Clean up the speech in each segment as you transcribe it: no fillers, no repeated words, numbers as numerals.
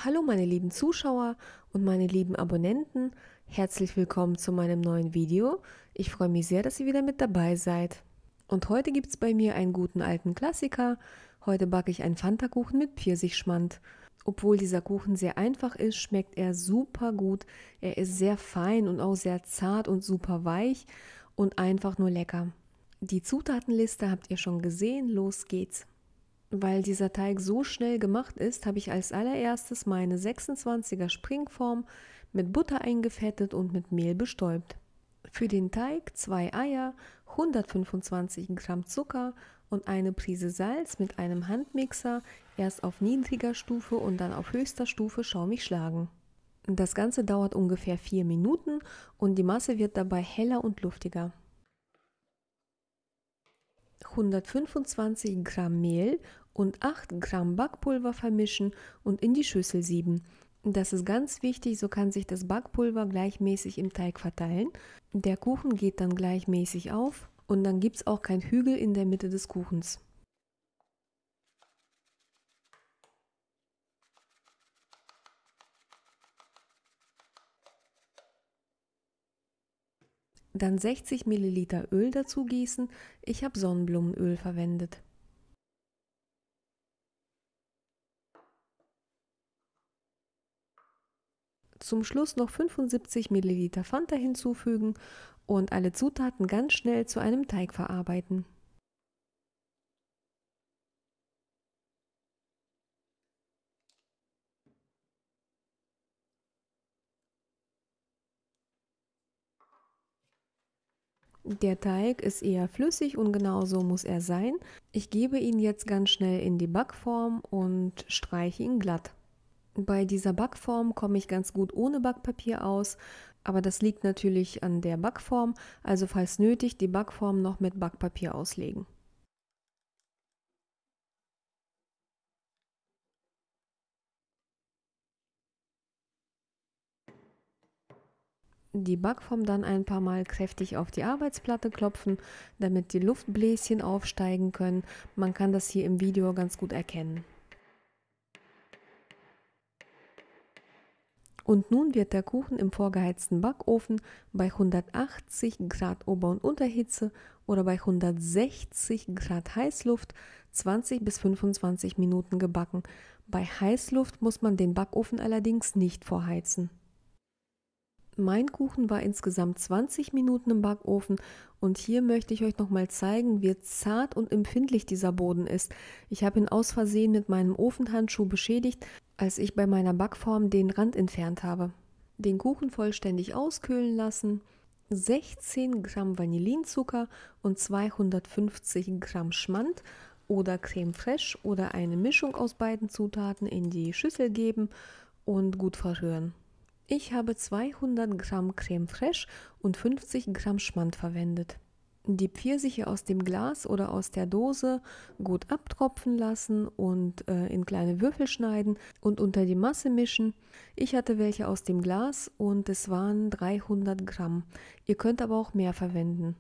Hallo meine lieben Zuschauer und meine lieben Abonnenten, herzlich willkommen zu meinem neuen Video. Ich freue mich sehr, dass ihr wieder mit dabei seid. Und heute gibt es bei mir einen guten alten Klassiker. Heute backe ich einen Fanta-Kuchen mit Pfirsichschmand. Obwohl dieser Kuchen sehr einfach ist, schmeckt er super gut. Er ist sehr fein und auch sehr zart und super weich und einfach nur lecker. Die Zutatenliste habt ihr schon gesehen, los geht's. Weil dieser Teig so schnell gemacht ist, habe ich als allererstes meine 26er Springform mit Butter eingefettet und mit Mehl bestäubt. Für den Teig 2 Eier, 125 Gramm Zucker und eine Prise Salz mit einem Handmixer erst auf niedriger Stufe und dann auf höchster Stufe schaumig schlagen. Das Ganze dauert ungefähr 4 Minuten und die Masse wird dabei heller und luftiger. 125 Gramm Mehl und 8 Gramm Backpulver vermischen und in die Schüssel sieben. Das ist ganz wichtig, so kann sich das Backpulver gleichmäßig im Teig verteilen. Der Kuchen geht dann gleichmäßig auf und dann gibt es auch keinen Hügel in der Mitte des Kuchens. Dann 60 Milliliter Öl dazu gießen. Ich habe Sonnenblumenöl verwendet. Zum Schluss noch 75 Milliliter Fanta hinzufügen und alle Zutaten ganz schnell zu einem Teig verarbeiten. Der Teig ist eher flüssig und genau so muss er sein. Ich gebe ihn jetzt ganz schnell in die Backform und streiche ihn glatt. Bei dieser Backform komme ich ganz gut ohne Backpapier aus, aber das liegt natürlich an der Backform, also falls nötig die Backform noch mit Backpapier auslegen. Die Backform dann ein paar Mal kräftig auf die Arbeitsplatte klopfen, damit die Luftbläschen aufsteigen können. Man kann das hier im Video ganz gut erkennen. Und nun wird der Kuchen im vorgeheizten Backofen bei 180 Grad Ober- und Unterhitze oder bei 160 Grad Heißluft 20 bis 25 Minuten gebacken. Bei Heißluft muss man den Backofen allerdings nicht vorheizen. Mein Kuchen war insgesamt 20 Minuten im Backofen und hier möchte ich euch nochmal zeigen, wie zart und empfindlich dieser Boden ist. Ich habe ihn aus Versehen mit meinem Ofenhandschuh beschädigt, als ich bei meiner Backform den Rand entfernt habe. Den Kuchen vollständig auskühlen lassen, 16 Gramm Vanillinzucker und 250 Gramm Schmand oder Creme fraiche oder eine Mischung aus beiden Zutaten in die Schüssel geben und gut verrühren. Ich habe 200 Gramm Creme fraiche und 50 Gramm Schmand verwendet. Die Pfirsiche aus dem Glas oder aus der Dose gut abtropfen lassen und in kleine Würfel schneiden und unter die Masse mischen. Ich hatte welche aus dem Glas und es waren 300 Gramm. Ihr könnt aber auch mehr verwenden.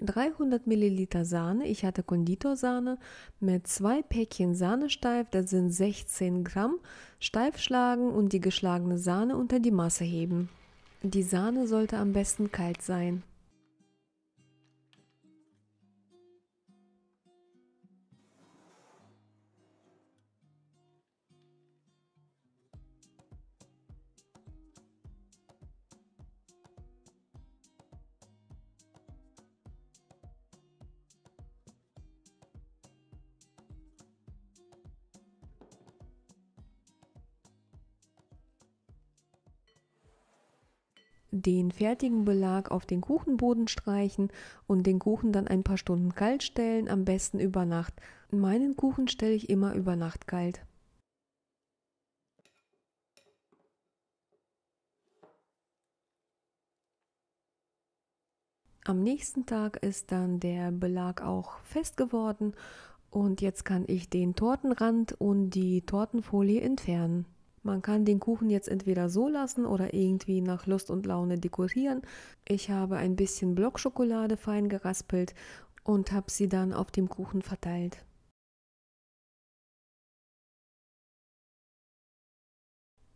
300 Milliliter Sahne, ich hatte Konditorsahne mit 2 Päckchen Sahnesteif, das sind 16 Gramm, steif schlagen und die geschlagene Sahne unter die Masse heben. Die Sahne sollte am besten kalt sein. Den fertigen Belag auf den Kuchenboden streichen und den Kuchen dann ein paar Stunden kalt stellen, am besten über Nacht. Meinen Kuchen stelle ich immer über Nacht kalt. Am nächsten Tag ist dann der Belag auch fest geworden und jetzt kann ich den Tortenrand und die Tortenfolie entfernen. Man kann den Kuchen jetzt entweder so lassen oder irgendwie nach Lust und Laune dekorieren. Ich habe ein bisschen Blockschokolade fein geraspelt und habe sie dann auf dem Kuchen verteilt.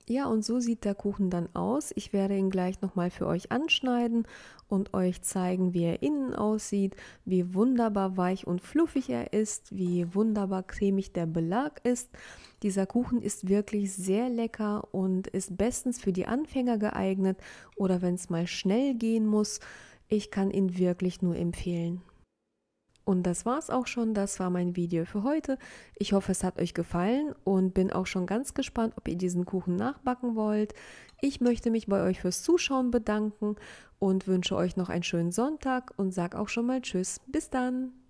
Ja, und so sieht der Kuchen dann aus. Ich werde ihn gleich nochmal für euch anschneiden und euch zeigen, wie er innen aussieht, wie wunderbar weich und fluffig er ist, wie wunderbar cremig der Belag ist. Dieser Kuchen ist wirklich sehr lecker und ist bestens für die Anfänger geeignet oder wenn es mal schnell gehen muss. Ich kann ihn wirklich nur empfehlen. Und das war's auch schon, das war mein Video für heute. Ich hoffe, es hat euch gefallen und bin auch schon ganz gespannt, ob ihr diesen Kuchen nachbacken wollt. Ich möchte mich bei euch fürs Zuschauen bedanken und wünsche euch noch einen schönen Sonntag und sag auch schon mal Tschüss. Bis dann!